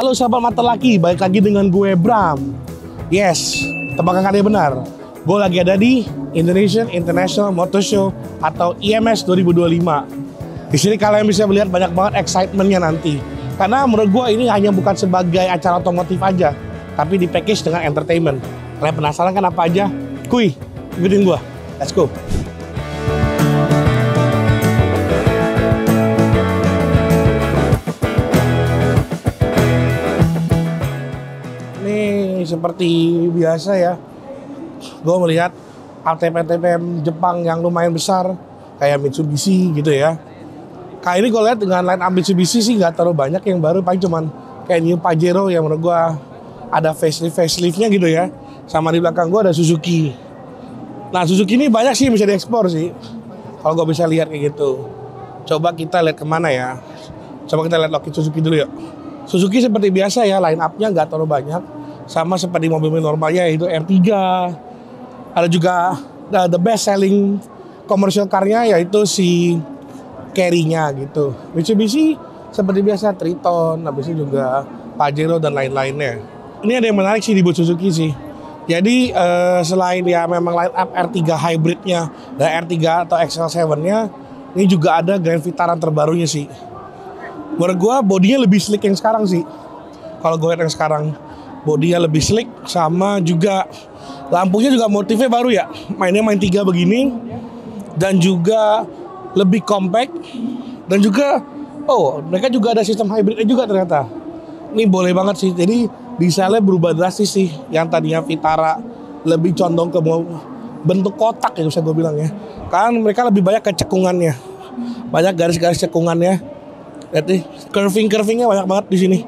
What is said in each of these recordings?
Halo sahabat mata laki, balik lagi dengan gue Bram. Yes, tebakan kalian benar. Gue lagi ada di Indonesian International Motor Show atau IMS 2025. Di sini kalian bisa melihat banyak banget excitementnya nanti. Karena menurut gue ini hanya bukan sebagai acara otomotif aja, tapi di package dengan entertainment. Kalian penasaran kan apa aja? Kuy, ikutin gue. Let's go. Seperti biasa ya, gue melihat ATM Jepang yang lumayan besar kayak Mitsubishi gitu ya. Kali ini gue lihat dengan line up Mitsubishi sih nggak terlalu banyak yang baru, paling cuman kayak New Pajero yang menurut gue ada faceliftnya gitu ya. Sama di belakang gue ada Suzuki. Nah Suzuki ini banyak sih yang bisa diekspor sih, kalau gue bisa lihat kayak gitu. Coba kita lihat kemana ya. Coba kita lihat Loki Suzuki dulu ya. Suzuki seperti biasa ya, line up-nya nggak terlalu banyak. Sama seperti mobil normalnya yaitu R3. Ada juga the best selling commercial car-nya yaitu si Carry-nya gitu. Mitsubishi seperti biasa Triton, habis itu juga Pajero dan lain-lainnya. Ini ada yang menarik sih di booth Suzuki sih. Jadi selain ya memang line up R3 hybridnya dan R3 atau XL7-nya, ini juga ada Grand Vitara terbarunya sih. Menurut gue bodinya lebih slick yang sekarang sih. Kalau gue lihat yang sekarang, bodinya lebih slick, sama juga lampunya juga motifnya baru ya. Mainnya main 3 begini, dan juga lebih compact, dan juga mereka juga ada sistem hybridnya juga ternyata. Ini boleh banget sih. Jadi desainnya berubah drastis sih. Yang tadinya Vitara lebih condong ke bentuk kotak ya bisa gue bilang ya. Kan mereka lebih banyak ke cekungannya, banyak garis-garis cekungannya. Lihat nih, curvingnya banyak banget di sini.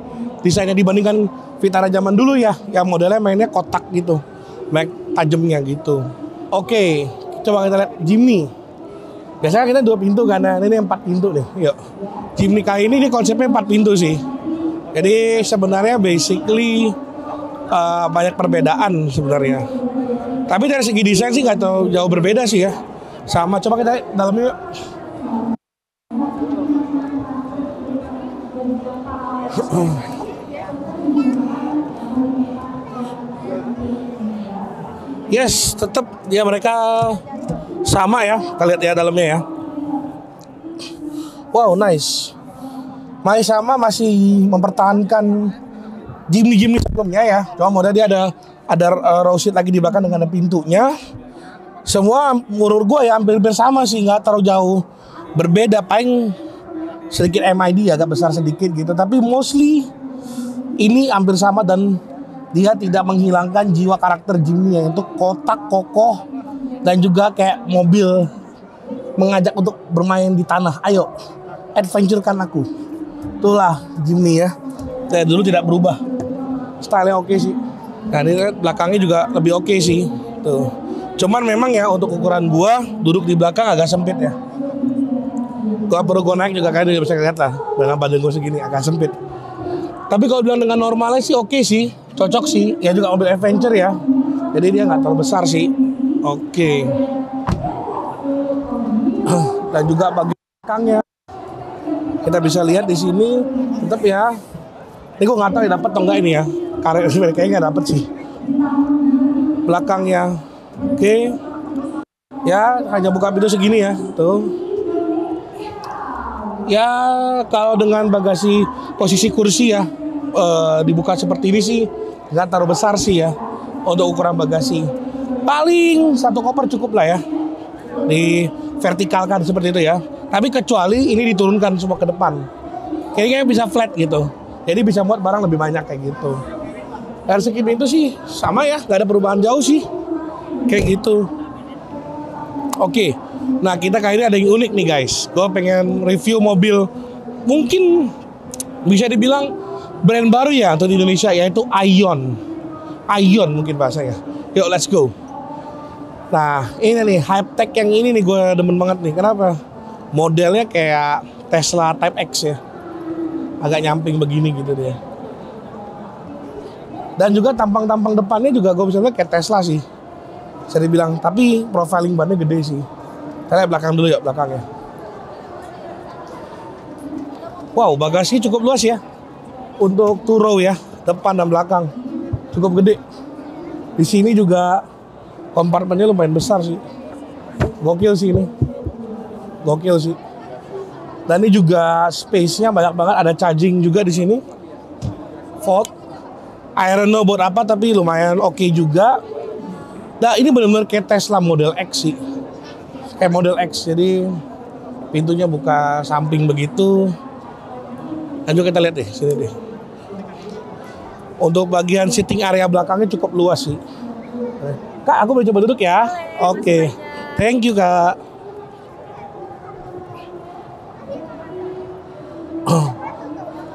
Desainnya dibandingkan Vitara zaman dulu ya, yang modelnya mainnya kotak gitu, baik tajamnya gitu. Oke, coba kita lihat Jimny. Biasanya kita 2 pintu kan, nah ini 4 pintu nih. Yuk, Jimny kali ini konsepnya 4 pintu sih. Jadi sebenarnya basically banyak perbedaan sebenarnya. Tapi dari segi desain sih nggak jauh berbeda sih ya. Sama, coba kita lihat dalamnya yuk. Yes, tetap dia mereka sama ya. Kita lihat ya dalamnya ya. Wow, nice. Masih sama, masih mempertahankan Jimny sebelumnya ya. Cuma model dia ada row seat lagi di belakang dengan ada pintunya. Semua menurut gue ya hampir sama sih, nggak terlalu jauh berbeda. Paling sedikit MID agak besar sedikit gitu. Tapi mostly ini hampir sama dan dia tidak menghilangkan jiwa karakter Jimny yang itu kotak, kokoh, dan juga kayak mobil mengajak untuk bermain di tanah. Ayo, adventure-kan aku. Itulah Jimny ya. Dari dulu tidak berubah. Style-nya oke sih. Nah ini belakangnya juga lebih oke sih. Tuh. Cuman memang ya untuk ukuran gua duduk di belakang agak sempit ya. Gua perlu gua naik juga kalian bisa lihat lah. Dengan badan gua segini agak sempit. Tapi kalau bilang dengan normalnya sih oke sih. Cocok sih, ya juga mobil adventure ya. Jadi dia nggak terlalu besar sih. Oke. Dan juga bagian belakangnya kita bisa lihat di sini tetap ya. Ini gue nggak tahu ya dapat atau enggak ini ya. Kayaknya nggak dapat sih. Belakangnya, oke. Ya hanya buka pintu segini ya, tuh. Ya kalau dengan bagasi posisi kursi ya dibuka seperti ini sih nggak terlalu besar sih ya untuk ukuran bagasi. Paling 1 koper cukup lah ya, di vertikalkan seperti itu ya. Tapi kecuali ini diturunkan semua ke depan, kayaknya bisa flat gitu, jadi bisa muat barang lebih banyak kayak gitu. Dari segi pintu sih sama ya, nggak ada perubahan jauh sih kayak gitu. Oke, nah kita kali ini ada yang unik nih guys. Gue pengen review mobil mungkin bisa dibilang brand baru ya untuk di Indonesia, yaitu Aion mungkin bahasanya. Yuk let's go. Nah ini nih Hype-Tech yang ini nih gue demen banget nih. Kenapa? Modelnya kayak Tesla Type X ya, agak nyamping begini gitu dia. Dan juga tampang depannya juga gue bisa lihat kayak Tesla sih, bisa dibilang. Tapi profiling bannya gede sih. Kita lihat belakang dulu ya, belakangnya. Wow, bagasi cukup luas ya. untuk two row ya, depan dan belakang. Cukup gede. Di sini juga kompartemennya lumayan besar sih. Gokil sih ini. Gokil sih. Dan ini juga space-nya banyak banget, ada charging juga di sini. Volt. I don't know buat apa tapi lumayan oke juga. Nah, ini benar-benar kayak Tesla Model X sih. Kayak Model X. Jadi pintunya buka samping begitu. Lanjut kita lihat deh, sini deh. Untuk bagian sitting area belakangnya cukup luas sih. Kak, aku boleh coba duduk ya? Oke. Thank you, Kak.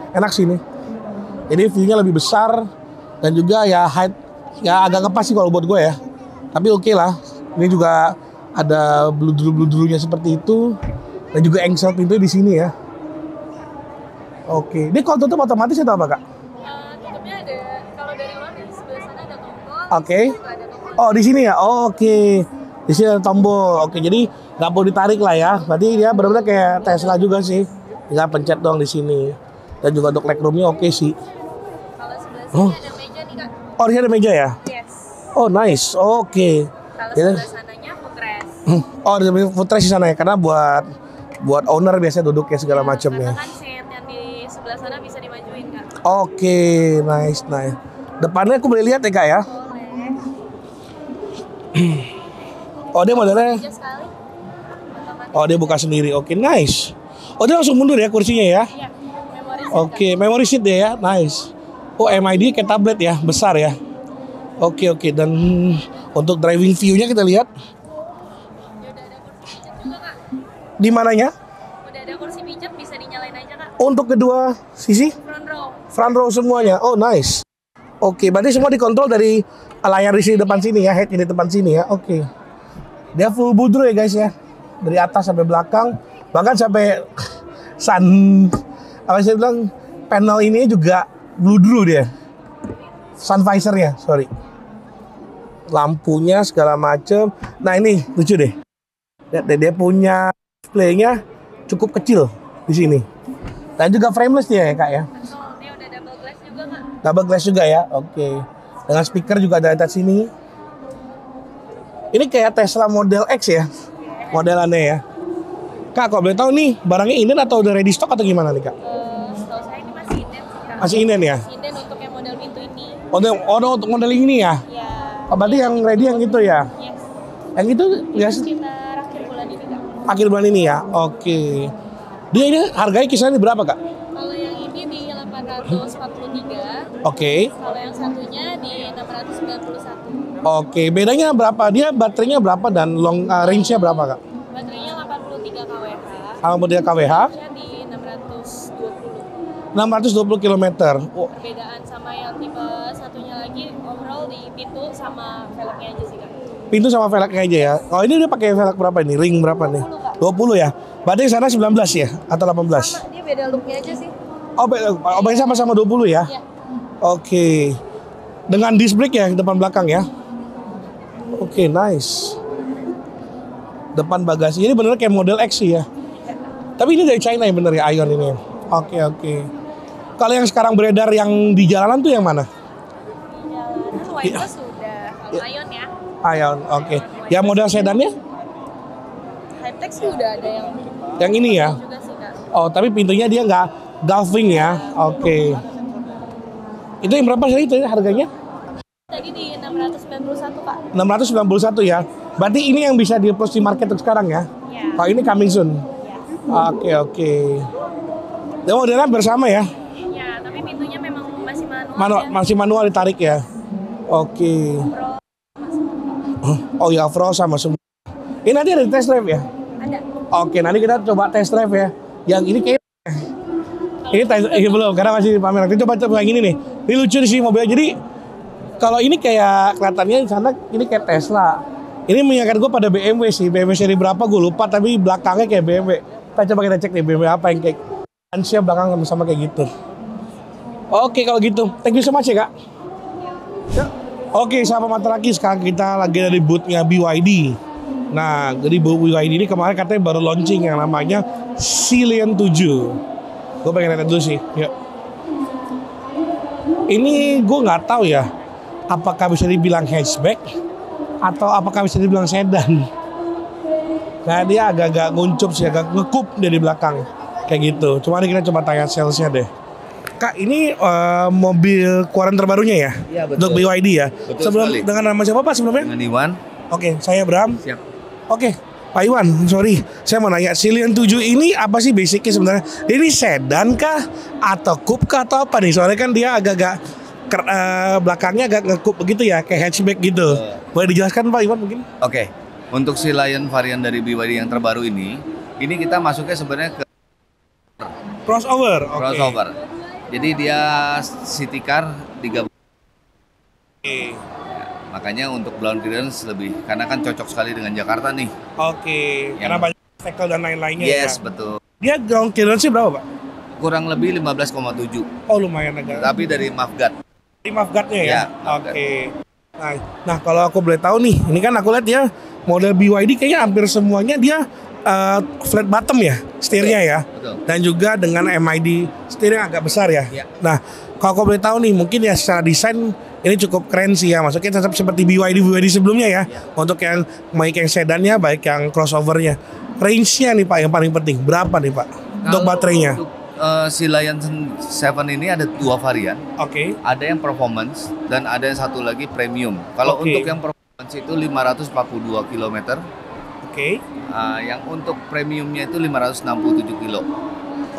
Enak sih ini. Jadi view-nya lebih besar dan juga ya height ya agak ngepas sih kalau buat gue ya. Tapi oke lah. Ini juga ada bludru-bludrunya seperti itu dan juga engsel pintu di sini ya. Oke. Ini kalau tutup otomatis atau apa, Kak? Tutupnya ada, kalau dari luar di sebelah sana ada tombol. Oke. Ada tombol. Oh, di sini ya? Oh, oke. Di sini ada tombol. Oke, jadi nggak perlu ditarik lah ya. Berarti dia benar-benar kayak Tesla juga sih. Tinggal pencet doang di sini. Dan juga untuk legroomnya oke sih. Kalau sebelah sini ada meja nih, Kak. Oh, di sini ada meja ya? Yes. Oh, nice. Oke. Kalau Jadi- sebelah sananya footrest. Oh, ada footrest di sana ya? Karena buat owner biasanya duduk ya segala macam ya. Karena kan seat yang di sebelah sana bisa dimajuin, Kak. Oke, nice. Depannya aku boleh lihat ya, Kak ya? Boleh. Oh, dia modelnya. Meja sekali. Otomatis. Oh, dia buka sendiri. Oke, nice. Oh, dia langsung mundur ya kursinya ya? Iya, memori seat, Oke, memory seat deh ya, nice. Oh, MID kayak tablet ya, besar ya. Oke, dan untuk driving view-nya kita lihat. Kak. Ya udah ada kursi pijat juga, Kak. Di mananya? Udah ada kursi pijat, bisa dinyalain aja, Kak. Untuk kedua sisi? Front row. Front row semuanya. Oh, nice. Oke, berarti semua dikontrol dari layar di sini depan sini ya, head di depan sini ya. Oke. Dia full budru ya guys ya. Dari atas sampai belakang, bahkan sampai sun apa saya bilang panel ini juga bludru dia. Sun visor-nya, sorry. Lampunya segala macem. Nah, ini lucu deh. Lihat deh, dia punya display-nya cukup kecil di sini. Dan juga frameless dia ya, Kak ya. Betul, dia udah double glass juga, Kak. Double glass juga ya, oke. Dengan speaker juga ada di sini. Ini kayak Tesla Model X ya, modelannya ya. Kak, kalau boleh tahu nih, barangnya inden atau udah ready stock atau gimana nih, Kak? Setahu saya ini masih inden sih, Kak. Masih inden ya? Masih inden untuk yang model pintu ini. Untuk model ini ya? Ya. Oh, berarti yang ready yang itu ya? Yes. Yang itu ya Sekitar akhir bulan ini, Kak. akhir bulan ini ya? Oke. Dia ini harganya kisarannya berapa, Kak? Kalau yang ini di 843. Oke. Kalau yang satunya di 691. Oke, bedanya berapa? Dia baterainya berapa dan long range-nya berapa, Kak? Baterainya 83 kWh. Sama model KWH? Nya di 620. 620 km. Oh, Perbedaan sama yang tipe satunya lagi overall di pintu sama velgnya aja sih, Kak. pintu sama velgnya aja ya. Oh, ini dia pakai velg berapa nih? Ring berapa nih? 20 ya. Berarti di sana 19 ya atau 18? Sama, dia beda looknya aja sih. Oh, berarti sama-sama 20 ya? Iya. Oke. Dengan disc brake ya depan belakang ya? Oke, nice. Depan bagasi. Ini bener kayak model X sih ya. Tapi ini dari China ya bener ya Ion ini. Oke. Kalau yang sekarang beredar yang di jalanan tuh yang mana? Di jalanan white bus sudah. Kalau Ion ya. Ion, oke. Yang model sedannya? High-tech sih udah ada yang Yang ini ya? juga sih, Kak. Oh, tapi pintunya dia nggak gulfing ya? Oke. Itu yang berapa sih itu harganya? Tadi di 691, Kak. 691 ya. Berarti ini yang bisa di-approach di market untuk sekarang ya? Ya. Kalau ini coming soon. Ya. Oke. Dan modelnya bersama ya? Ya, tapi pintunya memang masih manual. Ya. Masih manual ditarik ya? Oke. Oh ya, Fro sama semua. Ini nanti ada di test drive ya? Ada. Oke, nanti kita coba test drive ya. Yang ini kayak ini belum karena masih di pameran. Kita coba yang ini nih. Ini lucu sih mobilnya. Jadi kalau ini kayak kelihatannya di sana ini kayak Tesla. Ini mengingatkan gue pada BMW sih. BMW seri berapa gue lupa tapi belakangnya kayak BMW. Kita coba kita cek nih BMW apa yang kayak Lancia belakang sama kayak gitu. Oke kalau gitu. Thank you so much ya, Kak. Ya. Oke, sahabat mata lagi sekarang kita lagi dari booth-nya BYD. Nah, jadi BYD ini kemarin katanya baru launching yang namanya Cillian 7. Gue pengen lihat dulu sih. Yuk. Ini gue nggak tahu ya, apakah bisa dibilang hatchback atau apakah bisa dibilang sedan. Nah dia agak-agak nguncup sih, agak ngekup dia di belakang kayak gitu. Cuma kita coba tanya salesnya deh. Kak, ini mobil keluaran terbarunya ya? Iya, betul. Untuk BYD ya? Betul Sebelum sekali. dengan nama siapa Pak sebelumnya? Dengan Iwan. Oke, saya Bram. Siap. Oke, Pak Iwan, sorry. Saya mau nanya, Silian 7 ini apa sih basicnya sebenarnya? Ini sedan kah? Atau coupe kah? Atau apa nih? Soalnya kan dia agak-agak belakangnya agak ngekup begitu ya, kayak hatchback gitu. Boleh dijelaskan Pak Iwan mungkin? Oke. Untuk si Lion varian dari BYD yang terbaru ini kita masuknya sebenarnya ke Crossover. Oke. crossover. Jadi dia city car digabung. Oke. Makanya untuk ground clearance lebih, karena kan cocok sekali dengan Jakarta nih. Oke, karena banyak obstacle dan lain-lainnya Yes, ya. betul. Dia ground clearance-nya berapa Pak? Kurang lebih 15,7. Oh lumayan agak. Tapi dari Mafgat. Ini mafguard-nya ya? Ya, mafguard. Oke. Nah kalau aku boleh tahu nih, ini kan aku lihat ya model BYD kayaknya hampir semuanya dia flat bottom ya, setirnya ya. Betul. Dan juga dengan MID setir yang agak besar ya. Ya. Nah kalau aku boleh tahu nih, mungkin ya secara desain ini cukup keren sih ya. Maksudnya tetap seperti BYD sebelumnya ya. Untuk yang baik yang sedannya, baik yang crossovernya. Range-nya nih Pak yang paling penting, berapa nih Pak? Untuk baterainya? Untuk si Lion 7 ini ada 2 varian. Oke. Ada yang performance dan ada yang satu lagi premium. Kalau Oke. untuk yang performance itu 542 km, Oke. yang untuk premiumnya itu 567 kilo.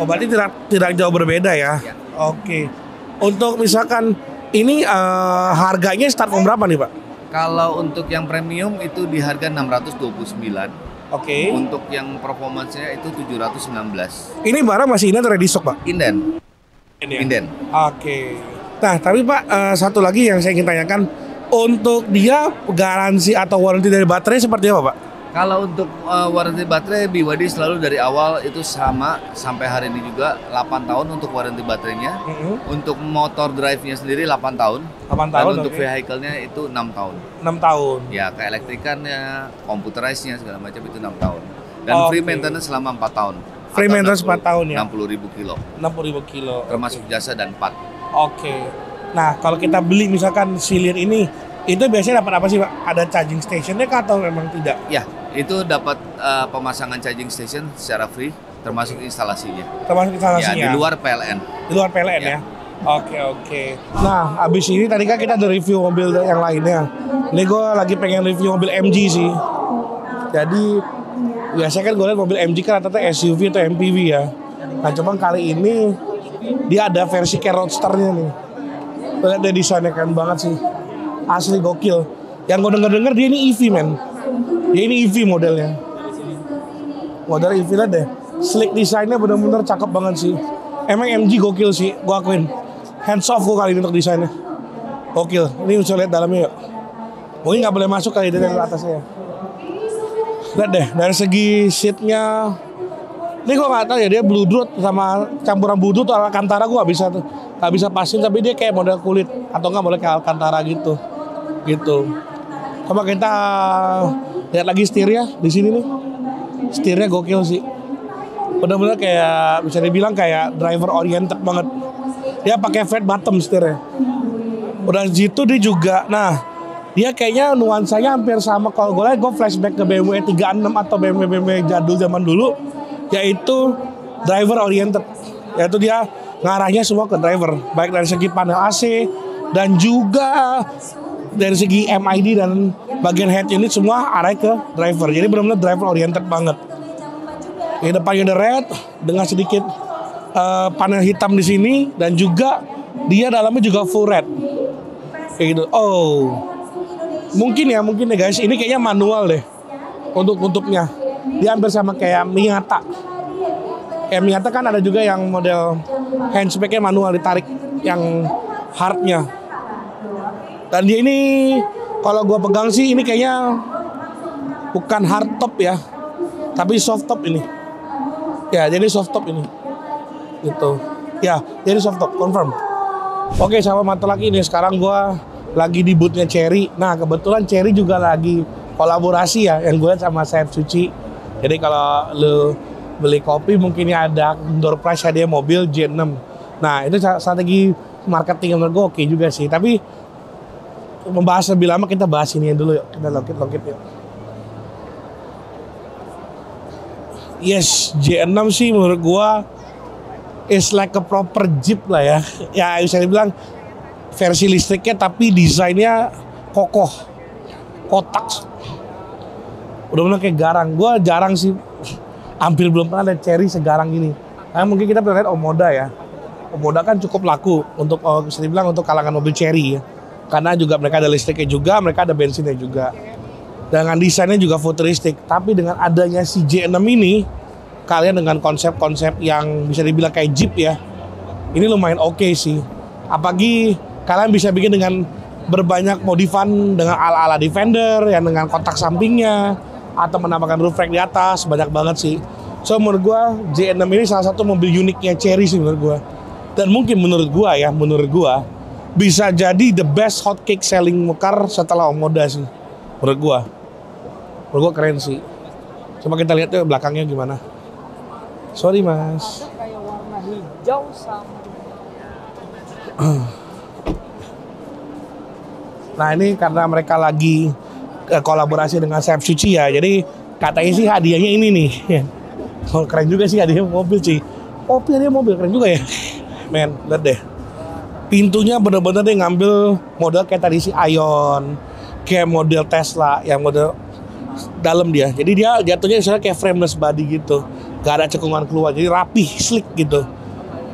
Oh berarti tidak jauh berbeda ya? Ya. Oke. Untuk misalkan ini harganya start from berapa nih Pak? Kalau untuk yang premium itu di harga 629. Oke. Untuk yang performance-nya itu 719. Ini barang masih inden atau ready stock Pak? Inden. Inden. Oke. Nah tapi Pak satu lagi yang saya ingin tanyakan, untuk dia garansi atau warranty dari baterai seperti apa Pak? Kalau untuk warranty baterai BYD selalu dari awal itu sama sampai hari ini juga 8 tahun untuk warranty baterainya. Untuk motor drive-nya sendiri 8 tahun. 8 Dan tahun. untuk oke. vehicle-nya itu 6 tahun. 6 tahun. Ya, keelektrikannya, computerized-nya segala macam itu 6 tahun. Dan Oke. free maintenance selama 4 tahun. Free Atau maintenance 4 tahun ya? 60.000 kilo. 60.000 kilo. Termasuk jasa dan part. Oke. Nah kalau kita beli misalkan Silian ini, itu biasanya dapat apa sih Pak? Ada charging stationnya kah atau memang tidak? Ya, itu dapat pemasangan charging station secara free, termasuk instalasinya. Termasuk instalasinya? Ya, di luar PLN. Di luar PLN ya? Oke. Nah, abis ini tadi kan kita ada review mobil yang lainnya. Ini gue lagi pengen review mobil MG sih. Jadi biasanya kan gue lihat mobil MG kan rata-rata SUV atau MPV ya. Nah, cuman kali ini dia ada versi kayak roadsternya nih. Lihat deh desainnya keren banget sih. Asli gokil. Yang gue denger dia ini EV men. Dia ini EV modelnya. Model EV lah deh. Slick desainnya bener-bener cakep banget sih. Emang MG gokil sih, gue akuin. Hands off gue kali ini untuk desainnya. Gokil. Ini bisa lihat dalamnya yuk. Mungkin nggak boleh masuk kali dari atasnya. Lihat deh, dari segi seatnya. Ini gue nggak tahu ya, dia Bluetooth sama campuran Bluetooth atau Alcantara gue nggak bisa tuh. Nggak bisa pastiin, tapi dia kayak model kulit atau nggak boleh kayak Alcantara gitu. Coba kita lihat lagi setirnya di sini nih. Setirnya gokil sih. Bener-bener kayak bisa dibilang kayak driver oriented banget. Dia pakai flat bottom setirnya. Udah gitu dia juga, nah dia kayaknya nuansanya hampir sama. Kalau gue lihat, gue flashback ke BMW 36 atau BMW jadul zaman dulu, yaitu driver oriented. Yaitu dia ngarahnya semua ke driver, baik dari segi panel AC dan juga dari segi MID dan bagian head unit semua arah ke driver. Jadi benar-benar driver oriented banget. Di depannya ada red dengan sedikit panel hitam di sini, dan juga dia dalamnya juga full red. Kayak gitu. Oh. Mungkin ya guys, ini kayaknya manual deh untuk tutupnya. Dia hampir sama kayak Miata. Kayak Miata kan ada juga yang model handspake-nya manual, ditarik yang hardnya. Dan dia ini kalau gua pegang sih ini kayaknya bukan hard top ya, tapi soft top ini. Ya, jadi soft top ini. Gitu. Ya, jadi soft top, confirm. Oke, sama mantul lagi nih. Sekarang gua lagi di boothnya Chery. Nah, kebetulan Chery juga lagi kolaborasi ya, yang gue lihat sama Sayap Suci. Jadi kalau lu beli kopi mungkin ya ada door prize hadiah mobil J6. Nah, itu strategi marketing menurut gue oke juga sih. Tapi membahas lebih lama kita bahas ini dulu yuk. Kita logit yuk. Yes, J6 sih menurut gua is like a proper Jeep lah ya. Ya bisa dibilang versi listriknya tapi desainnya kokoh, kotak. Udah bener kayak garang. Gua jarang sih, hampir belum pernah lihat Chery segarang ini. Nah, mungkin kita pernah lihat Omoda ya. Omoda kan cukup laku untuk bisa dibilang untuk kalangan mobil Chery ya. Karena juga mereka ada listriknya juga, mereka ada bensinnya juga. Dengan desainnya juga futuristik, tapi dengan adanya si J6 ini, kalian dengan konsep-konsep yang bisa dibilang kayak Jeep ya, ini lumayan oke sih. Apalagi kalian bisa bikin dengan berbanyak modifan dengan ala-ala Defender yang dengan kotak sampingnya atau menambahkan roof rack di atas, banyak banget sih. So menurut gua J6 ini salah satu mobil uniknya Chery sih menurut gua. Dan mungkin menurut gua bisa jadi the best hotcake selling car setelah Omoda sih. Menurut gua keren sih. Coba kita lihat tuh belakangnya gimana. Sorry mas. Ada kayak warna hijau sama. Nah ini karena mereka lagi kolaborasi dengan Chef Suci ya. Jadi katanya sih hadiahnya ini nih. Oh, keren juga sih hadiahnya mobil sih. Oh hadiahnya mobil keren juga ya. Men, lihat deh. Pintunya bener-bener dia ngambil model kayak tadi si Ion. Kayak model Tesla yang model dalam dia, jadi dia jatuhnya misalnya kayak frameless body gitu, gak ada cekungan keluar, jadi rapih, slick gitu.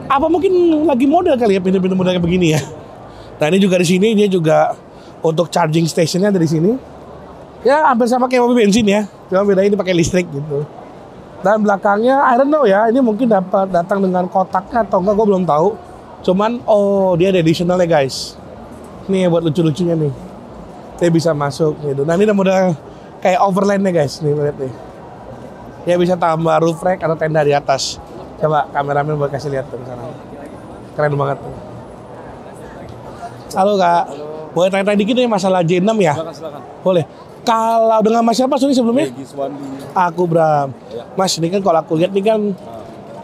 Apa mungkin lagi model kali ya pintu-pintu model kayak begini ya. Nah ini juga di sini dia juga untuk charging stationnya dari sini, ya hampir sama kayak mobil bensin ya, cuma bedanya ini pakai listrik gitu. Dan belakangnya I don't know ya, ini mungkin dapat datang dengan kotaknya atau enggak, gue belum tahu. Cuman dia ada additionalnya guys. Nih buat lucu-lucunya nih, dia bisa masuk gitu. Nah ini udah model kayak overlandnya guys, nih lihat nih. Dia bisa tambah roof rack atau tenda di atas. Coba kameramen buat kasih lihat tuh sana. Keren banget tuh. Halo kak, boleh tanya-tanya dikit nih masalah J6 ya? Silakan. Boleh. Kalau dengan mas siapa sih sebelumnya? Giswandi. Aku Bram. Ya. Mas ini kan kalau aku lihat nih kan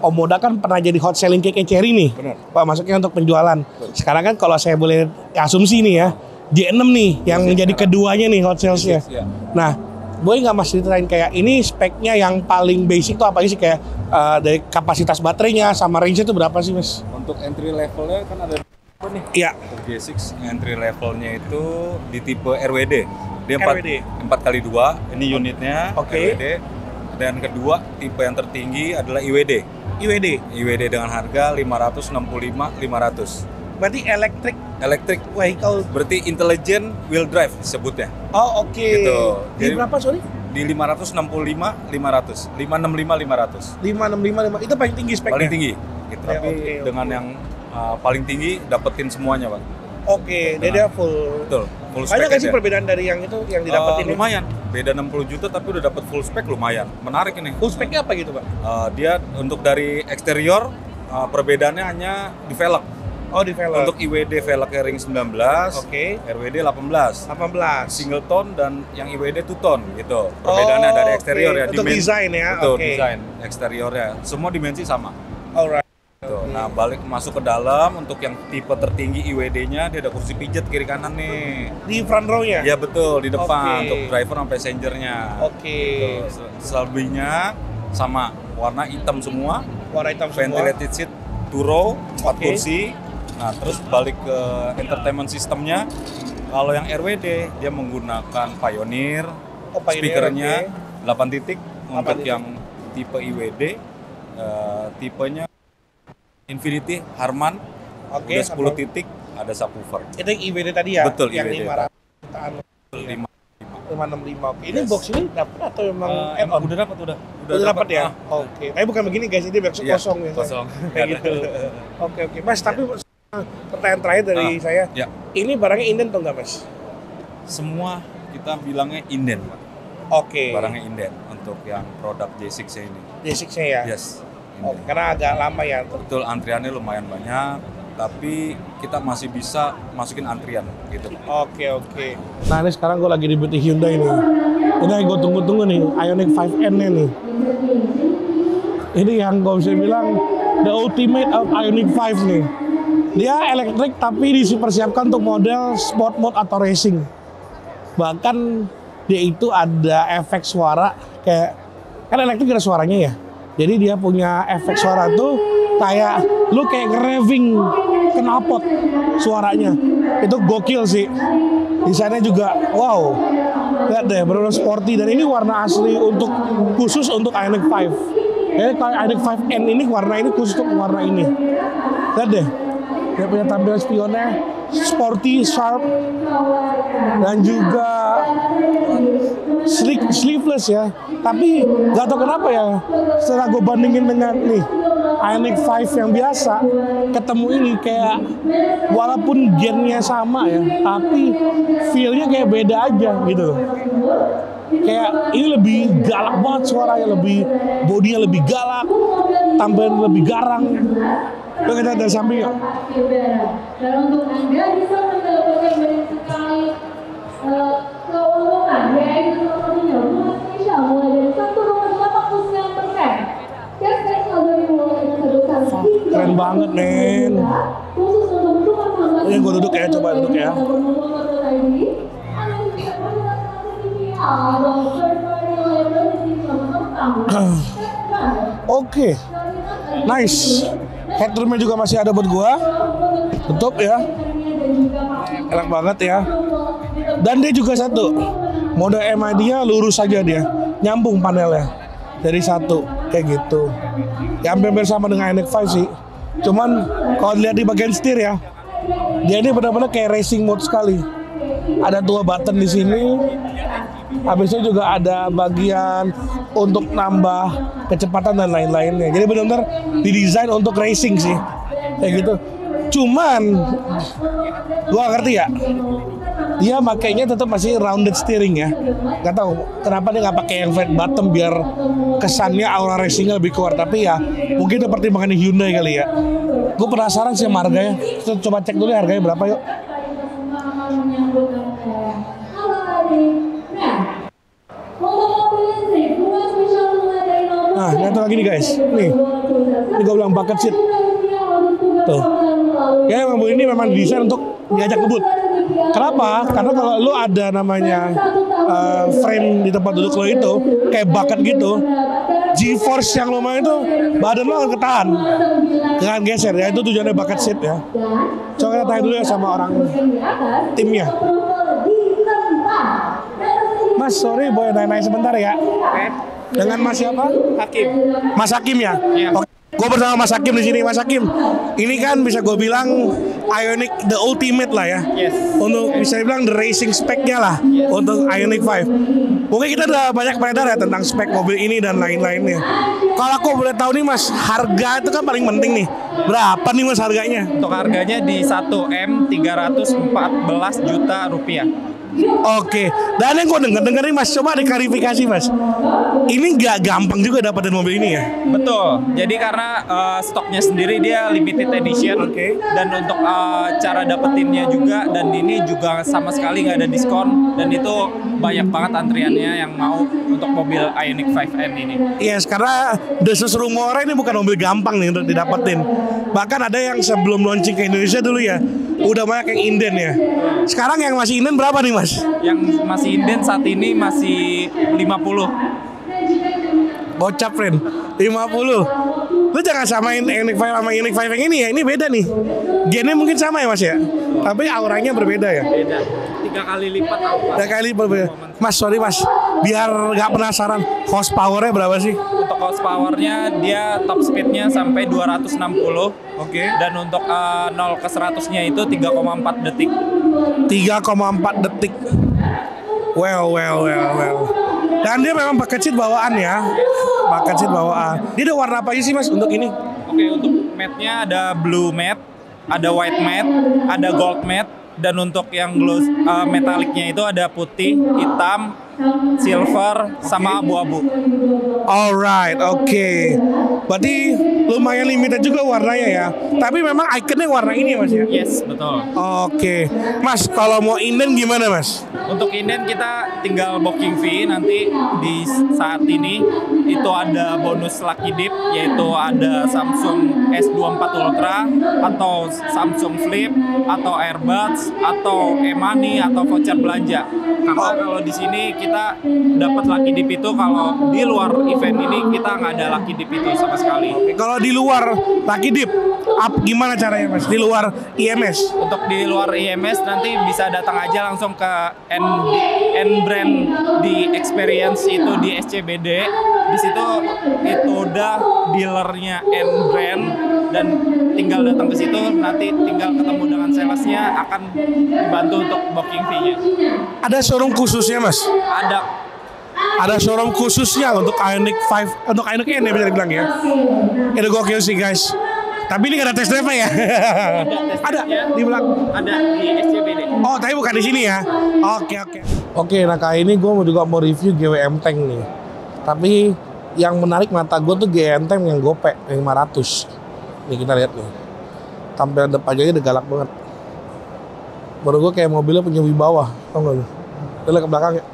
Omoda kan pernah jadi hot selling cake Chery nih. Benar. Pak masuknya untuk penjualan. Sekarang kan kalau saya boleh asumsi nih ya, J6 nih yang jadi keduanya nih hot sales-nya. Ya. Nah, boleh nggak mas ceritain kayak ini speknya yang paling basic tuh apa sih, kayak dari kapasitas baterainya sama range-nya tuh berapa sih mas? Untuk entry levelnya kan ada apa nih? Iya. Untuk J6 entry levelnya itu di tipe RWD. Dia RWD. 4x2, ini unitnya Oke. RWD. Dan kedua tipe yang tertinggi adalah IWD. IWD dengan harga 565.500. Berarti Electric vehicle. berarti intelligent wheel drive disebutnya. Oh oke. Gitu. Di Jadi- berapa sorry? Di 565.500. 565.500. 565 itu paling tinggi speknya. Paling tinggi gitu. Ya, Tapi oke. dengan yang paling tinggi dapetin semuanya, Pak. Oke, dia full. Betul. Full Banyak spec nggak sih aja. perbedaan dari yang itu yang didapetin? ini? Lumayan. Beda 60 juta tapi udah dapet full spec, lumayan. Menarik ini. Full speknya apa gitu pak? Dia untuk dari eksterior perbedaannya hanya di velg. Oh di velg. Untuk IWD velgnya ring 19, Oke. RWD 18. 18. Single tone dan yang IWD two tone gitu. Perbedaannya dari eksterior ya. Untuk desain ya. Betul, Oke. desain eksteriornya. Semua dimensi sama. Alright. Gitu. Nah, balik masuk ke dalam untuk yang tipe tertinggi IWD-nya dia ada kursi pijet kiri kanan nih. Di front row-nya? Ya betul, di depan Oke. untuk driver sampai passenger-nya. Oke. Gitu. Selebihnya sama warna hitam semua, Warna hitam semua. ventilated seat, two row, 4 Oke. kursi. Nah, terus balik ke entertainment sistemnya. Kalau yang RWD dia menggunakan Pioneer, Oh, Pioneer, speakernya oke. 8 titik. 8 Untuk titik. yang tipe IWD tipenya Infinity Harman, Oke, udah 10 sama. titik, ada subwoofer. Itu yang IWD tadi ya? Betul, yang IWD. 500 jutaan. 565. Oke. Ini Yes. box ini dapat atau memang Emang add-on? udah dapat Udah dapat ya? Oke. Tapi bukan begini guys, ini box Iya, kosong ya. kosong. Kayak gitu. Oke. Mas, tapi pertanyaan terakhir dari saya. Ya. Ini barangnya inden atau enggak, Mas? Semua kita bilangnya inden, Pak. Oke. Barangnya inden untuk yang produk J6 ini. Basic-nya ya? Yes. Oke, inden. karena agak lama ya. Betul, antriannya lumayan banyak, tapi kita masih bisa masukin antrian gitu. Oke. Nah ini sekarang gue lagi di booth Hyundai nih. Ini yang gue tunggu-tunggu nih, Ioniq 5N-nya nih. Ini yang gue bisa bilang the ultimate of Ioniq 5 nih. Dia elektrik tapi dipersiapkan untuk model sport mode atau racing. Bahkan dia itu ada efek suara kayak, kan elektrik ada suaranya ya. Jadi dia punya efek suara tuh kayak lu kayak nge-raving knalpot suaranya. Itu gokil sih. Desainnya juga wow. Lihat deh, benar-benar sporty dan ini warna asli khusus untuk Ioniq 5. Jadi kalau Ioniq 5N ini warna ini khusus untuk warna ini. Lihat deh, dia punya tampilan spionnya sporty, sharp, dan juga sleeveless ya. Tapi nggak tahu kenapa ya, setelah gue bandingin dengan nih Ioniq 5 yang biasa, ketemu ini kayak walaupun gennya sama ya, tapi feel-nya kayak beda aja gitu. Kayak ini lebih galak banget suaranya, bodinya lebih galak, tampilan lebih garang. Yuk kita dari samping yuk. Dan untuk Anda bisa mendapatkan banyak sekali keuntungan, yaitu sepertinya bunga spesial mulai dari 1,89%. Cashback saldo dimulai dengan sebesar Keren banget, men. khusus untuk rumah tangga. Ini gue duduk ya, coba duduk ya. Oke, nice. Headroomnya juga masih ada buat gua. Tutup ya. Enak banget ya. Dan dia juga satu. Mode MID-nya lurus aja dia. Nyambung panelnya. Dari satu kayak gitu. Ya hampir sama dengan Ioniq 5 sih. Cuman kalau dilihat di bagian setir ya, dia ini benar-benar kayak racing mode sekali. Ada 2 button di sini. Habis itu juga ada bagian untuk nambah kecepatan dan lain-lainnya. Jadi benar-benar didesain untuk racing sih, kayak gitu. Cuman gua ngerti ya, dia makainya tetap masih rounded steering ya. Gak tahu kenapa dia nggak pakai yang flat bottom biar kesannya aura racingnya lebih keluar. Tapi ya mungkin itu pertimbangan Hyundai kali ya. Gue penasaran sih sama harganya. Kita coba cek dulu ya harganya berapa yuk. Nah, lihat lagi nih guys. Nih, ini gue bilang bucket seat. Tuh. Ya mobil ini memang desain untuk diajak ngebut. Kenapa? Karena kalau lu ada namanya frame di tempat duduk lo itu kayak bucket gitu, G-force yang lumayan itu badan lo akan ketahan, jangan geser ya. Itu tujuannya bucket seat ya. Coba kita tanya dulu ya sama orang timnya. Mas, sorry boleh nanya sebentar ya. Dengan Mas siapa? Hakim. Mas Hakim ya? Iya. Oke. Gue bersama Mas Hakim di sini. Mas Hakim, ini kan bisa gue bilang Ioniq the ultimate lah ya. Yes. Untuk bisa dibilang the racing spec-nya lah untuk Ioniq 5. Mungkin kita udah banyak beredar ya tentang spek mobil ini dan lain-lainnya. Kalau aku boleh tahu nih Mas, harga itu kan paling penting nih. Berapa nih Mas harganya? Untuk harganya di 1M 314 juta rupiah. Oke, dan yang gue denger nih Mas, coba diklarifikasi Mas. Ini nggak gampang juga dapetin mobil ini ya? Betul. Jadi karena stoknya sendiri dia limited edition. Oke. Dan untuk cara dapetinnya juga, dan ini juga sama sekali nggak ada diskon. Dan itu banyak banget antriannya yang mau untuk mobil Ioniq 5N ini. Yes, karena desus rumornya ini bukan mobil gampang nih untuk didapetin. Bahkan ada yang sebelum launching ke Indonesia dulu ya, udah banyak yang inden ya. Sekarang yang masih inden berapa nih Mas? Yang masih inden saat ini masih 50. Bocap friend, 50. Lu jangan samain Ioniq 5 sama Ioniq 5 yang ini ya, ini beda nih. Gennya mungkin sama ya Mas ya, tapi auranya berbeda ya. Beda. 3 kali lipat. 3 kali berbeda. Mas, sorry Mas, biar gak penasaran, horsepower-nya berapa sih? Untuk horsepower-nya dia top speed-nya sampai 260. Oke. Dan untuk 0 ke 100-nya itu 3,4 detik. 3,4 detik. Well. Dan dia memang paket seat bawaan ya. Paket seat bawaan. Dia ada warna apa aja sih Mas untuk ini? Oke, untuk matte-nya ada blue matte, ada white matte, ada gold matte, dan untuk yang gloss metallicnya itu ada putih, hitam, silver, sama abu-abu. Alright, oke. Berarti lumayan limited juga warnanya ya. Tapi memang ikonnya warna ini Mas ya? Yes, betul. Oke. Mas, kalau mau inden gimana Mas? Untuk inden kita tinggal booking fee nanti di saat ini itu ada bonus lucky dip, yaitu ada Samsung S24 Ultra atau Samsung Flip atau Airbuds atau e-money atau voucher belanja. Karena kalau di sini kita dapat lucky dip itu, kalau di luar event ini kita nggak ada lucky dip itu sama sekali. Kalau di luar lucky dip, gimana caranya Mas? Di luar IMS? Untuk di luar IMS nanti bisa datang aja langsung ke N brand di experience itu di SCBD. Di situ itu udah dealernya N brand dan tinggal datang ke situ, nanti tinggal ketemu dengan salesnya, akan dibantu untuk booking fee-nya. Ada showroom khususnya Mas? Ada showroom khususnya untuk Ioniq 5, untuk Ioniq N ya bisa dibilang ya. Itu gokil sih guys. Tapi ini gak ada test drive-nya ya? Ada di belakang. Ada di SCBD. Oh, tapi bukan di sini ya? Oke. Oke, nah kali ini gue juga mau review GWM Tank nih. Tapi yang menarik mata gue tuh GWM Tank yang gope, yang 500. Nih kita lihat nih. Tampilan depannya udah galak banget. Menurut gue kayak mobilnya punya wibawa, tau gak lu? Lihat ke belakang ya.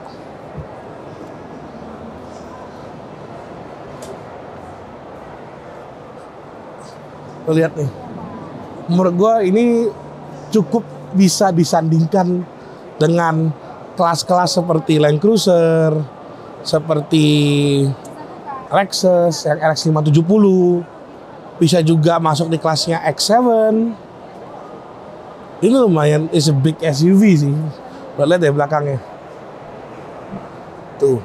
Lo lihat nih. Menurut gue ini cukup bisa disandingkan dengan kelas-kelas seperti Land Cruiser, seperti Lexus yang RX 570, bisa juga masuk di kelasnya X7. Ini lumayan, is a big SUV sih. Lo lihat ya belakangnya. Tuh.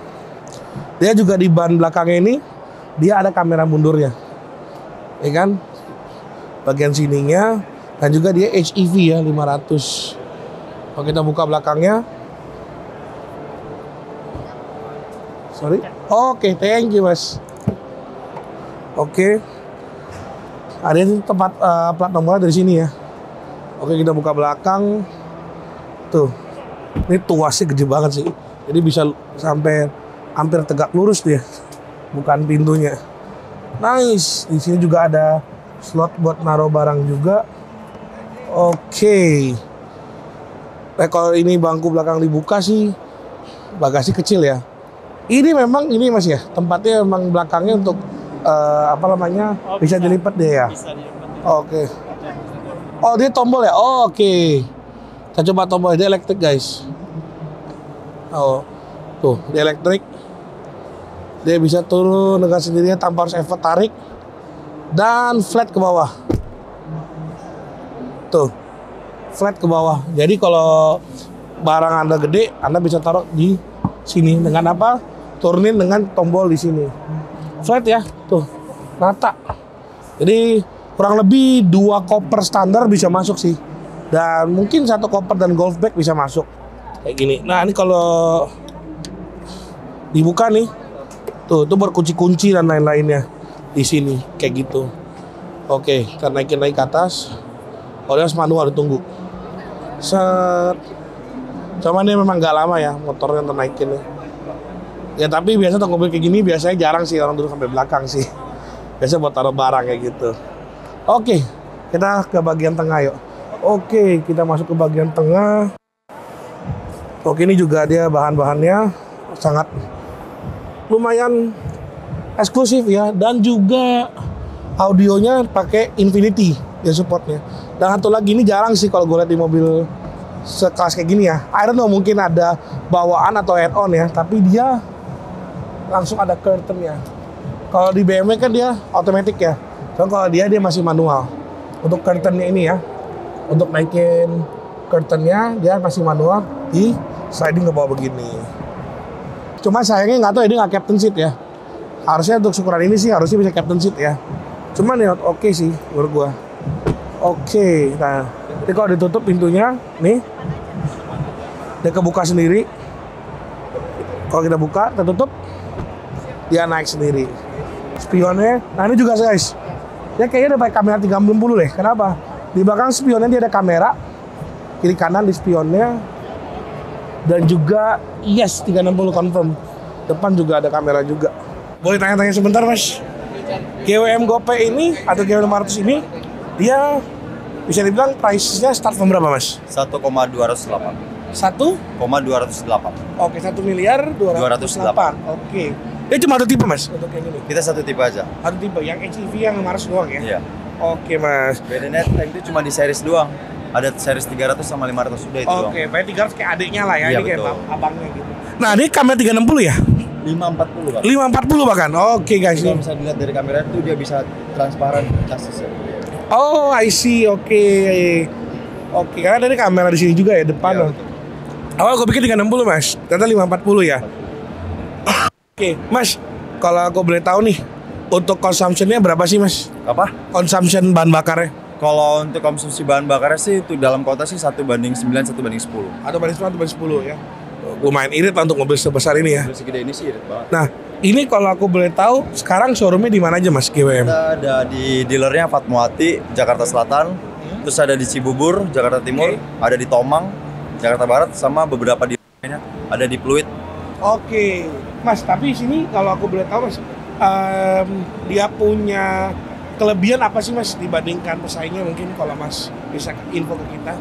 Dia juga di ban belakangnya ini, dia ada kamera mundurnya. Ya kan? Bagian sininya, dan juga dia HEV ya 500. Kalau kita buka belakangnya, sorry, oke, thank you Mas. Oke, ada tempat plat nomornya dari sini ya. Oke, kita buka belakang, tuh, ini tuasnya gede banget sih, jadi bisa sampai hampir tegak lurus dia, bukan pintunya. Nice, di sini juga ada slot buat naruh barang juga. Oke. Nah, kalau ini bangku belakang dibuka sih, bagasi kecil ya. Ini memang ini Mas ya, tempatnya memang belakangnya untuk bisa dilipat deh ya. Oke. Oh, dia tombol ya. Oh, oke. Kita coba tombol, dia elektrik guys. Oh, tuh dia elektrik. Dia bisa turun dengan sendirinya tanpa harus effort tarik. Dan flat ke bawah. Tuh, flat ke bawah. Jadi kalau barang Anda gede, Anda bisa taruh di sini dengan apa? Turunin dengan tombol di sini. Flat ya, tuh, rata. Jadi kurang lebih 2 koper standar bisa masuk sih. Dan mungkin 1 koper dan golf bag bisa masuk. Kayak gini. Nah, ini kalau dibuka nih, tuh berkunci-kunci dan lain-lainnya. Di sini kayak gitu. Oke, kita naik ke atas. Kalau harus manual ditunggu. Set. Cuman ini memang nggak lama ya motornya untuk naikin. Ya tapi biasa untuk mobil kayak gini biasanya jarang sih orang duduk sampai belakang sih. Biasa buat taruh barang kayak gitu. Oke, kita ke bagian tengah yuk. Oke, kita masuk ke bagian tengah. Oke, ini juga dia bahan-bahannya sangat lumayan eksklusif ya, dan juga audionya pakai Infinity ya supportnya. Dan satu lagi ini jarang sih kalau gue lihat di mobil sekelas kayak gini ya. I don't know, mungkin ada bawaan atau add-on ya, tapi dia langsung ada curtain-nya. Kalau di BMW kan dia otomatis ya. So, kalau dia masih manual. Untuk curtain-nya ini ya, untuk naikin curtain-nya dia masih manual, di sliding ke bawah begini. Cuma sayangnya nggak tahu ya, dia nggak captain seat ya. Harusnya untuk ukuran ini sih harusnya bisa captain seat ya. Cuman ya oke sih menurut gua. Oke, nah jadi kalau ditutup pintunya nih, dia kebuka sendiri. Kalau kita buka, kita tutup, dia naik sendiri. Spionnya, nah ini juga guys, dia kayaknya ada pakai kamera 360 deh. Kenapa? Di belakang spionnya dia ada kamera, kiri kanan di spionnya. Dan juga yes 360 confirm. Depan juga ada kamera juga. Boleh tanya-tanya sebentar Mas? GWM GoPay ini atau GWM 500 ini dia bisa dibilang price-nya start from berapa Mas? 1,208. 1,208. Oke, 1.208.000.000. Oke. Dia cuma ada tipe Mas untuk yang ini. Kita satu tipe aja. Ada tipe yang HEV yang 500 doang ya? Iya. Oke Mas. Bedanya tank itu cuma di series doang. Ada series 300 sama 500 udah itu doang. Oke, berarti 300 kayak adiknya lah ya, Iya, ini kayak betul. abangnya gitu. Nah, ini kamera 360 ya? 540 kan. 540 bahkan. Oke guys. Kalau bisa dilihat dari kamera itu dia bisa transparan chassisnya. Oh, I see. Oke. Oke, karena dari kamera di sini juga ya depan. Iya, loh. Awal gue pikir 360 Mas, ternyata 540 ya. Oke, Mas, kalau aku boleh tahu nih, untuk consumption-nya berapa sih Mas? Apa? Consumption bahan bakarnya? Kalau untuk konsumsi bahan bakarnya sih itu dalam kota sih 1:9, 1:10. Atau banding 10 atau banding 10 ya? Lumayan irit lah untuk mobil sebesar ini ya. Mobil segede ini sih irit banget. Nah, ini kalau aku boleh tahu, sekarang showroomnya di mana aja Mas, GWM? Kita ada di dealernya Fatmawati, Jakarta Selatan. Terus ada di Cibubur, Jakarta Timur. Ada di Tomang, Jakarta Barat. Sama beberapa di lainnya. Ada di Pluit. Oke, Mas, tapi sini kalau aku boleh tahu Mas, dia punya kelebihan apa sih Mas dibandingkan pesaingnya, mungkin kalau Mas bisa info ke kita?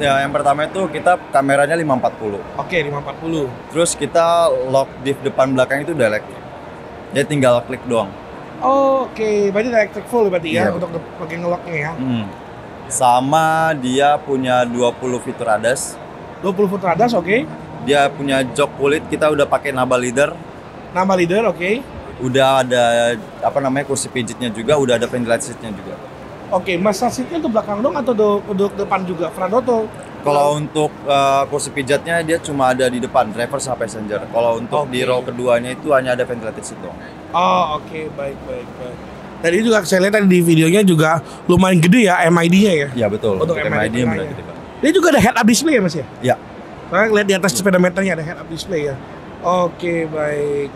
Yang pertama itu kita kameranya 540. Oke, 540. Terus kita lock diff depan belakang itu udah elektrik. Dia tinggal klik doang. Oh, oke, berarti electric full berarti ya Iya. untuk bagian ngelocknya ya. Sama dia punya 20 fitur ADAS. 20 foot atas, oke. Dia punya jok kulit, kita udah pakai naba leader. Nama leader, oke. Udah ada kursi pijitnya juga, udah ada ventilation seatnya juga. Oke, massage seatnya untuk belakang dong atau untuk depan juga? Front atau? Kalau untuk kursi pijatnya dia cuma ada di depan, driver sama passenger. Kalau untuk di row keduanya itu hanya ada ventilated seat doang. Oh, oke, baik. Tadi juga saya lihat tadi di videonya juga lumayan gede ya MID-nya ya. Iya betul. Untuk MID MID benar tengahnya. gede banget. Dia juga ada head up display ya Mas ya? Iya. Soalnya lihat di atas speedometernya ada head up display ya. Oke, baik.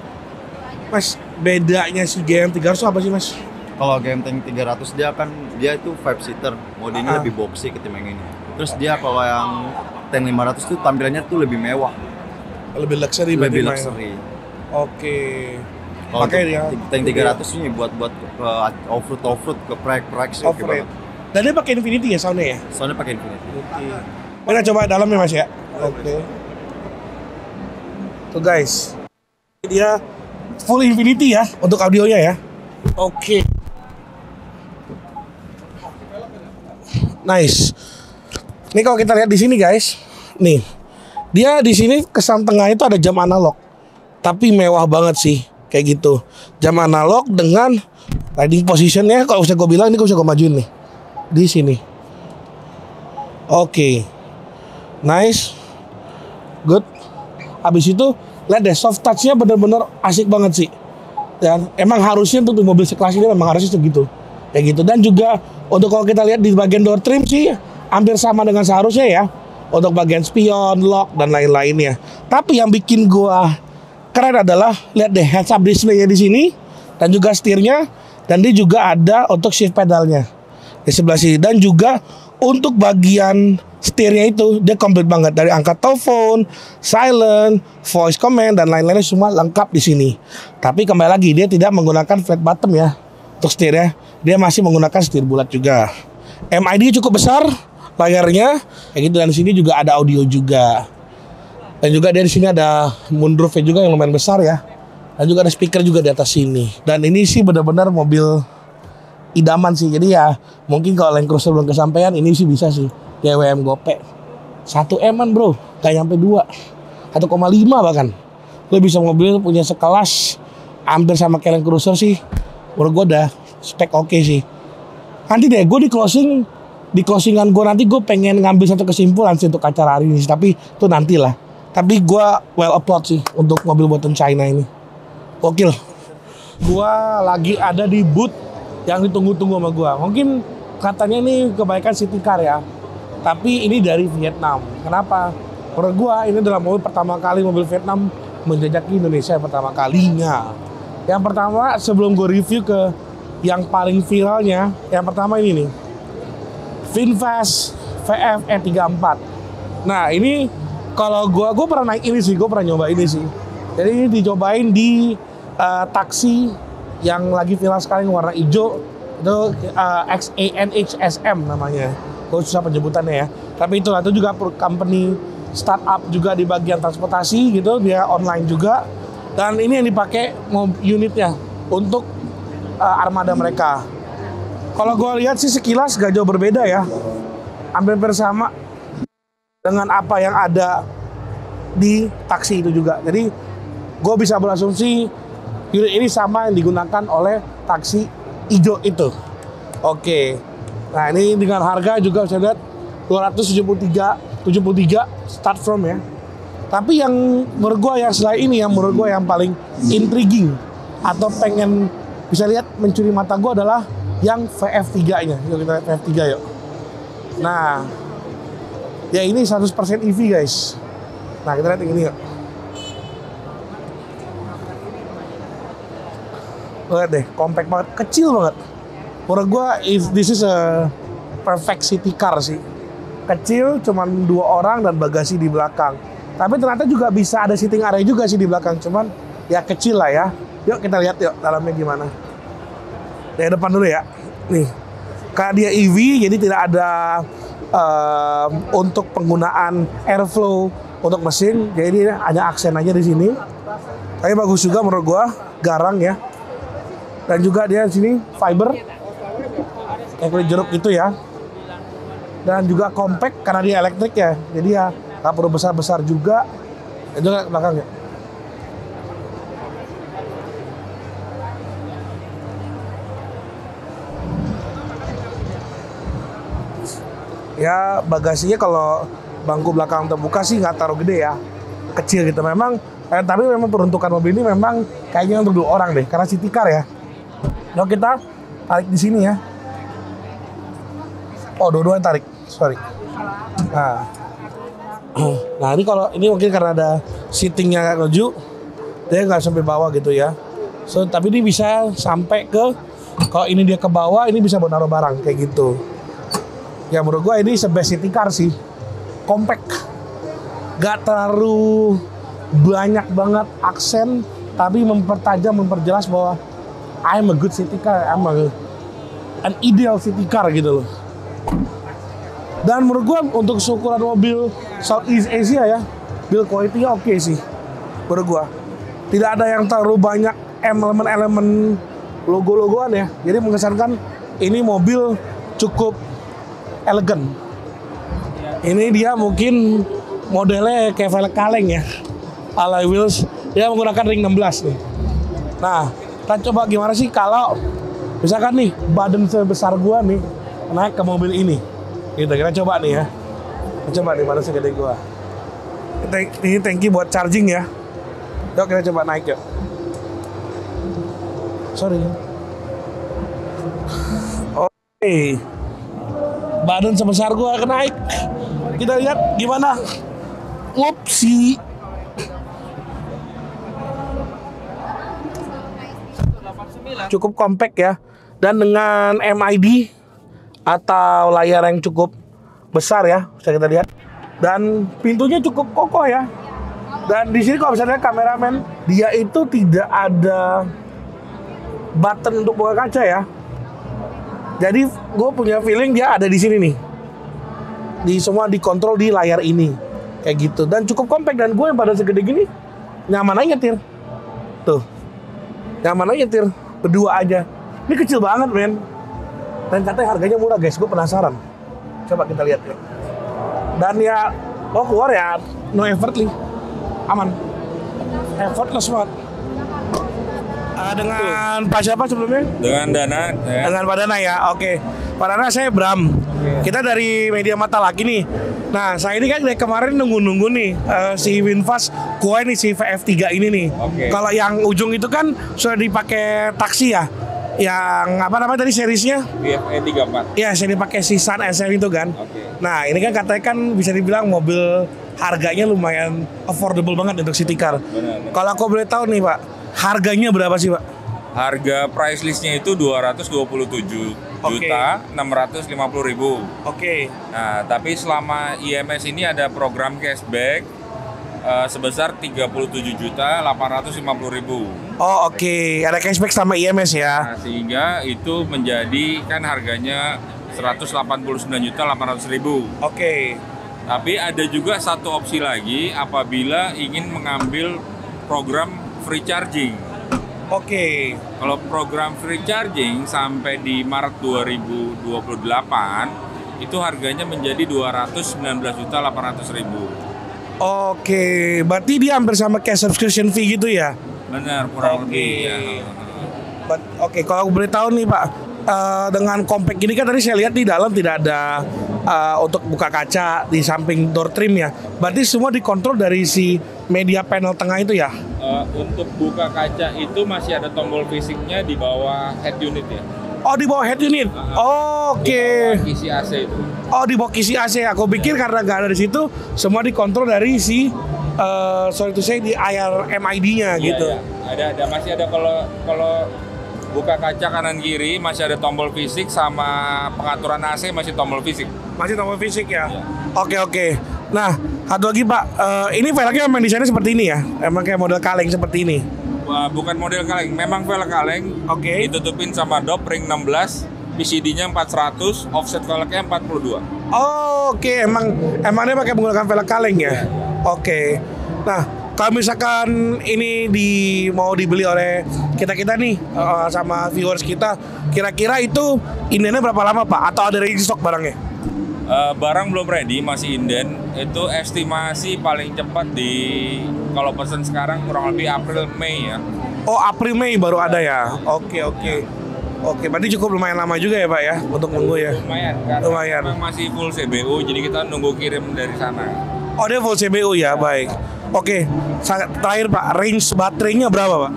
Mas, bedanya si GM 300 apa sih Mas? Kalau GM Tank 300 dia itu 5 seater, modenya lebih boxy ketimbang ini. Terus dia kalau yang Tank 500 tuh tampilannya tuh lebih mewah, Lebih luxury lebih berarti, luxury. Oke. Kalau Pakai untuk dia Tank 300 ini buat off-road ke track sih oke off-road. banget. Dan dia pakai Infinity ya soundnya ya? Soalnya pakai Infinity. Kita coba dalamnya Mas ya. Oke. Tuh guys. Dia full Infinity ya untuk audionya ya. Oke. Nice. Ini kalau kita lihat di sini guys. Nih. Dia di sini kesan tengah itu ada jam analog. Tapi mewah banget sih kayak gitu. Jam analog dengan riding positionnya kalau usah gue bilang ini gue bisa gue majuin nih. Di sini. Oke. Nice. Good. Habis itu lihat deh soft touch-nya bener-bener asik banget sih. Dan emang harusnya untuk mobil sekelas ini memang harusnya segitu. Kayak gitu. Dan juga untuk kalau kita lihat di bagian door trim sih hampir sama dengan seharusnya ya. Untuk bagian spion, lock dan lain-lainnya. Tapi yang bikin gua keren adalah lihat deh heads up display-nya di sini dan juga setirnya, dan dia juga ada untuk shift pedalnya di sebelah sini. Dan juga untuk bagian setirnya itu dia komplit banget, dari angkat telepon, silent, voice command dan lain-lainnya semua lengkap di sini. Tapi kembali lagi dia tidak menggunakan flat bottom ya untuk setirnya, dia masih menggunakan setir bulat juga. MID cukup besar layarnya kayak gitu, dan di sini juga ada audio juga. Dan juga dia di sini ada moonroof-nya juga yang lumayan besar ya. Dan juga ada speaker juga di atas sini. Dan ini sih benar-benar mobil idaman sih. Jadi ya mungkin kalau Land Cruiser belum kesampaian, ini sih bisa sih GWM GoPay 1M-an bro, gak nyampe 2, 1,5 bahkan. Lo bisa mobil punya sekelas hampir sama kayak Land Cruiser sih, menurut gue udah spek oke sih. Nanti deh gue di closingan gue nanti gue pengen ngambil satu kesimpulan sih untuk acara hari ini, tapi itu nantilah. Tapi gue well applaud sih untuk mobil buatan China ini, gokil. Gue lagi ada di booth yang ditunggu-tunggu sama gue. Mungkin katanya ini kebaikan city car ya, tapi ini dari Vietnam. Kenapa? Menurut gue ini adalah mobil pertama kali mobil Vietnam menjajaki Indonesia pertama kalinya. Yang pertama, sebelum gue review ke yang paling viralnya, yang pertama ini nih, VinFast VF E34. Nah ini Kalau gue pernah naik ini sih, gue pernah nyoba ini sih. Jadi ini dicobain di taksi yang lagi viral sekarang warna hijau, itu XANHSM namanya. Gue susah penyebutannya ya. Tapi itu juga company startup juga di bagian transportasi gitu, dia online juga. Dan ini yang dipakai unitnya untuk armada mereka. Kalau gue lihat sih sekilas gak jauh berbeda ya, hampir sama dengan apa yang ada di taksi itu juga. Jadi gue bisa berasumsi unit ini sama yang digunakan oleh taksi hijau itu. Oke. Nah ini dengan harga juga bisa lihat 273 start from ya. Tapi yang menurut gue yang selain ini yang menurut gue yang paling intriguing atau pengen bisa lihat mencuri mata gue adalah yang VF3-nya. Yuk kita lihat VF3 yuk. Nah, ya ini 100% EV guys. Nah kita lihat yang ini yuk. Lihat deh, compact banget, kecil banget. Menurut gue, this is a perfect city car sih. Kecil, cuman 2 orang dan bagasi di belakang. Tapi ternyata juga bisa ada sitting area juga sih di belakang. Cuman ya kecil lah ya. Yuk kita lihat yuk dalamnya gimana. Dari depan dulu ya. Nih, karena dia EV jadi tidak ada untuk penggunaan airflow untuk mesin. Jadi hanya aksen aja di sini. Tapi bagus juga menurut gua, garang ya. Dan juga dia di sini fiber kayak kulit jeruk itu ya. Dan juga compact karena dia elektrik ya. Jadi ya nggak perlu besar-besar juga. Dan juga belakangnya. Ya bagasinya kalau bangku belakang terbuka sih nggak taruh gede ya, kecil gitu memang. Tapi memang peruntukan mobil ini memang kayaknya untuk 2 orang deh, karena city car ya. Nah kita tarik di sini ya. Oh dua-duanya tarik, sorry. Nah ini kalau ini mungkin karena ada seatingnya agak lucu, dia nggak sampai bawah gitu ya. So tapi ini bisa sampai ke, kalau ini dia ke bawah, ini bisa buat naruh barang kayak gitu. Ya menurut gue ini best city car sih, compact, gak terlalu banyak banget aksen, tapi mempertajam, memperjelas bahwa I'm a good city car, an ideal city car gitu loh. Dan menurut gue untuk ukuran mobil Southeast Asia ya, build quality-nya oke sih, menurut gue. Tidak ada yang terlalu banyak elemen-elemen logo-logoan ya, jadi mengesankan ini mobil cukup elegan. Ini dia mungkin modelnya kayak velg kaleng ya, alloy wheels. Dia menggunakan ring 16 nih. Nah, kita coba gimana sih kalau misalkan nih badan sebesar gua nih naik ke mobil ini. Gitu, kita coba nih ya. Kita coba nih badan segede gua. Ini tangki buat charging ya. Yuk kita coba naik yuk. Sorry. Oke. Badan sebesar gua naik. Kita lihat gimana. Upsi. Cukup compact ya. Dan dengan MID atau layar yang cukup besar ya, bisa kita lihat. Dan pintunya cukup kokoh ya. Dan di sini kalau misalnya kameramen, dia itu tidak ada button untuk buka kaca ya. Jadi gue punya feeling dia ada di sini nih. Semua dikontrol di layar ini. Kayak gitu. Dan cukup compact. Dan gue yang badan segede gini nyaman aja nyetir. Tuh. Nyaman aja nyetir. Berdua aja. Ini kecil banget men. Dan katanya harganya murah guys. Gue penasaran. Coba kita lihat ya. Dan ya keluar ya no effort nih. Aman. Effortless banget. Dengan Pak siapa sebelumnya? Dengan Dana. Ya. Dengan Pak Dana ya, oke. Pak Dana, saya Bram. Kita dari Media Mata Laki nih. Nah, saya ini kan dari kemarin nunggu-nunggu nih si Winfast Kuai nih, si VF3 ini nih. Kalau yang ujung itu kan sudah dipakai taksi ya. Yang apa namanya tadi serisnya? VF34. Iya, saya dipakai si Sun SL itu kan. Nah, ini kan katanya kan bisa dibilang mobil harganya lumayan affordable banget untuk city car. Kalau aku boleh tahu nih, Pak, harganya berapa sih, Pak? Harga price listnya itu 227.650.000. Oke. Nah, tapi selama IMS ini ada program cashback sebesar 37.850.000. Oh oke, ada cashback sama IMS ya. Nah, sehingga itu menjadi kan harganya 189.800.000. Oke. Tapi ada juga satu opsi lagi apabila ingin mengambil program free charging. Oke. Kalau program free charging sampai di Maret 2028 itu harganya menjadi 219.800.000. Oke, berarti dia hampir sama kayak subscription fee gitu ya? Benar, kurang lebih ya. Oke, kalau aku boleh tahu nih Pak, dengan compact ini kan tadi saya lihat di dalam tidak ada untuk buka kaca di samping door trim ya. Berarti semua dikontrol dari si media panel tengah itu ya? Untuk buka kaca itu masih ada tombol fisiknya di bawah head unit ya. Oh, di bawah head unit? Oke. Kisi AC itu. Oh, di bawah kisi AC. Aku pikir karena nggak ada di situ, semua dikontrol dari si sorry to say di IRMID-nya gitu. Iya. Ada masih ada kalau buka kaca kanan kiri masih ada tombol fisik, sama pengaturan AC masih tombol fisik. Masih tombol fisik ya? Iya. Oke. Nah, satu lagi Pak, ini velgnya memang desainnya seperti ini ya? Emang kayak model kaleng seperti ini? Bukan model kaleng, memang velg kaleng. Oke. Ditutupin sama dop ring 16, PCD-nya 400, offset velgnya 42. Oke, emang dia pakai menggunakan velg kaleng ya? Oke. Nah, kalau misalkan ini mau dibeli oleh kita nih sama viewers kita, kira-kira itu indennya berapa lama Pak? Atau ada ready stock barangnya? Barang belum ready, masih inden. Itu estimasi paling cepat kalau pesan sekarang kurang lebih April Mei ya. Oh, April Mei baru ada ya. Oke. Berarti cukup lumayan lama juga ya Pak ya untuk nunggu ya. Lumayan. Memang masih full CBU, jadi kita nunggu kirim dari sana. Oh, dia full CBU ya, baik. Oke, terakhir Pak, range baterainya berapa Pak?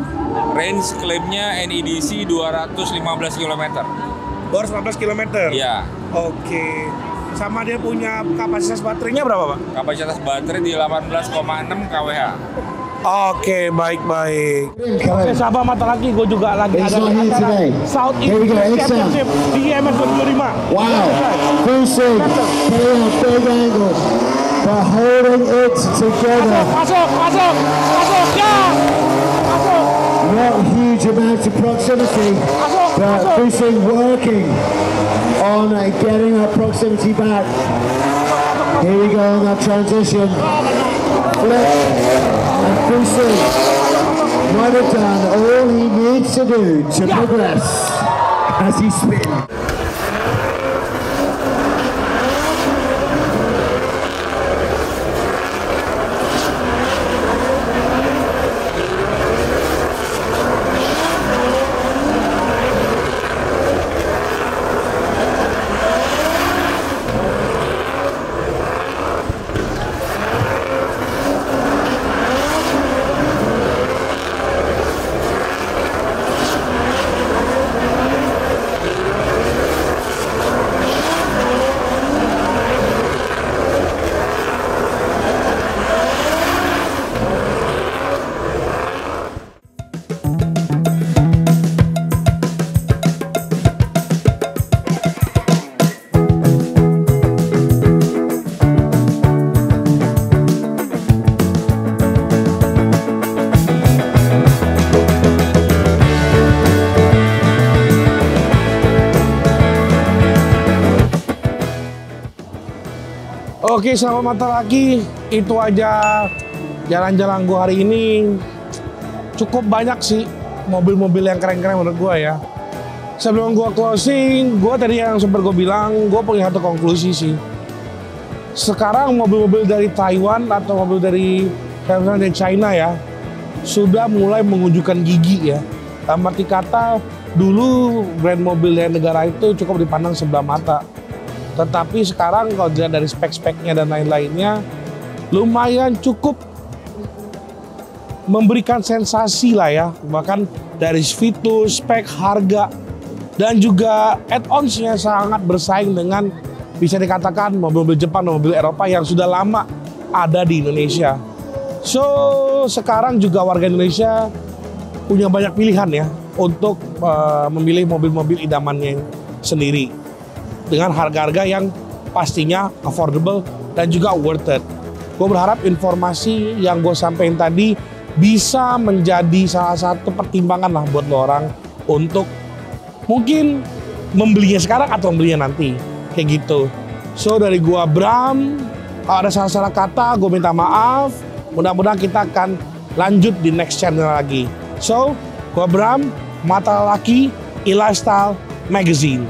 Range klaimnya NEDC 215 km. 215 km? Iya. Oke. Sama dia punya kapasitas baterainya berapa Pak? Kapasitas baterai di 18,6 kWh. Oke, baik. Oke, sahabat mata laki, gue juga lagi ada di acara Southeast Championship di IMS 2025. Wow, full swing, big angle, but holding it together. Masuk, ya! Masuk! Not huge amount of proximity, but Fusing working on getting that proximity back. Here we go on that transition. Flip, and Fusing might have done all he needs to do to progress as he spins. Oke, sahabat mata laki, itu aja jalan-jalan gua hari ini. Cukup banyak sih mobil-mobil yang keren-keren menurut gua ya. Sebelum gua closing, gua tadi yang sempat gua bilang, gua punya satu konklusi sih. Sekarang mobil-mobil dari Taiwan atau mobil dari China ya, sudah mulai menunjukkan gigi ya. Dalam arti kata, dulu brand mobil dari negara itu cukup dipandang sebelah mata. Tetapi sekarang kalau dilihat dari spek-speknya dan lain-lainnya, lumayan cukup memberikan sensasi lah ya. Bahkan dari fitur, spek, harga, dan juga add-ons-nya sangat bersaing dengan bisa dikatakan mobil-mobil Jepang dan mobil Eropa yang sudah lama ada di Indonesia. So, sekarang juga warga Indonesia punya banyak pilihan ya untuk memilih mobil-mobil idamannya sendiri. Dengan harga-harga yang pastinya affordable dan juga worth it. Gue berharap informasi yang gue sampaikan tadi bisa menjadi salah satu pertimbangan lah buat lo orang untuk mungkin membelinya sekarang atau membelinya nanti, kayak gitu. So dari gua Bram, kalau ada salah-salah kata gue minta maaf. Mudah-mudahan kita akan lanjut di next channel lagi. So gua Bram, Mata Lelaki, E-Lifestyle Magazine.